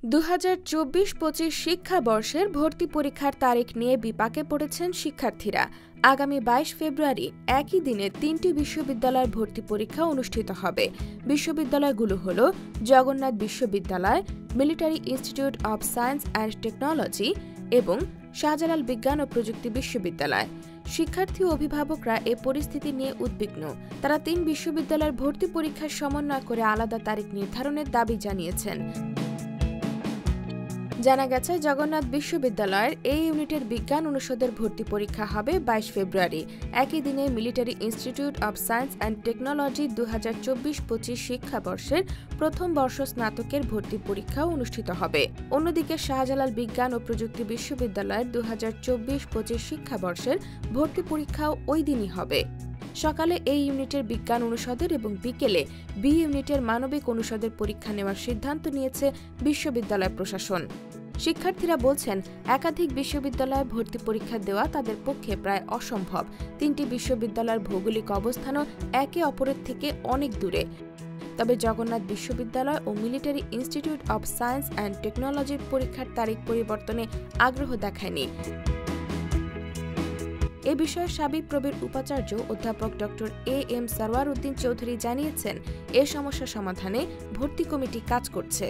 2024-25 শিক্ষাবর্ষের ভর্তি পরীক্ষার তারিখ নিয়ে বিপাকে পড়েছেন শিক্ষার্থীরা। আগামী 22 ফেব্রুয়ারি একই দিনে 3টি বিশ্ববিদ্যালয়ের ভর্তি পরীক্ষা অনুষ্ঠিত হবে। বিশ্ববিদ্যালয়গুলো হল জগন্নাথ বিশ্ববিদ্যালয়, military institute of science and technology এবং শাহজালাল বিজ্ঞান ও প্রযুক্তি বিশ্ববিদ্যালয়। শিক্ষার্থী ও অভিভাবকরা এ পরিস্থিতি নিয়ে উদ্বিগ্ন। তারা 3 বিশ্ববিদ্যালয়ের ভর্তি পরীক্ষার সমন্বয় করে আলাদা তারিখ নির্ধারণের দাবি জানিয়েছেন। জানা গেছে, জগন্নাথ বিশ্ববিদ্যালয়ের এই ইউনিটের বিজ্ঞান অনুষদের ভর্তি পরীক্ষা হবে 22 ফেব্রুয়ারি। একই দিনে military institute of science and technology 2024-25 শিক্ষাবর্ষের প্রথম বর্ষ স্নাতকের ভর্তি পরীক্ষাও অনুষ্ঠিত হবে। অন্যদিকে শাহজালাল বিজ্ঞান ও প্রযুক্তি বিশ্ববিদ্যালয়ের 2024-25 শিক্ষাবর্ষের ভর্তি পরীক্ষাও ওই দিনই হবে। সকালে এই ইউনিটের বিজ্ঞান অনুষদের এবং বিকেলে বি ইউনিটের মানবিক অনুষদের পরীক্ষা নেওয়ার সিদ্ধান্ত নিয়েছে বিশ্ববিদ্যালয় প্রশাসন। শিক্ষার্থীরা বলছেন, একাধিক বিশ্ববিদ্যালয়ে ভর্তি পরীক্ষা দেওয়া তাদের পক্ষে প্রায় অসম্ভব। 3টি বিশ্ববিদ্যালয়ের ভৌগোলিক অবস্থানও একে অপরের থেকে অনেক দূরে। তবে জগন্নাথ বিশ্ববিদ্যালয় ও military institute of science and টেকনোলজির পরীক্ষার তারিখ পরিবর্তনে আগ্রহ দেখায়নি। এ বিষয়ে শাবিপ্রবির উপাচার্য অধ্যাপক ডক্টর এ.এম. সরওয়ার উদ্দিন চৌধুরী জানিয়েছেন, এ সমস্যা সমাধানে ভর্তি কমিটি কাজ করছে।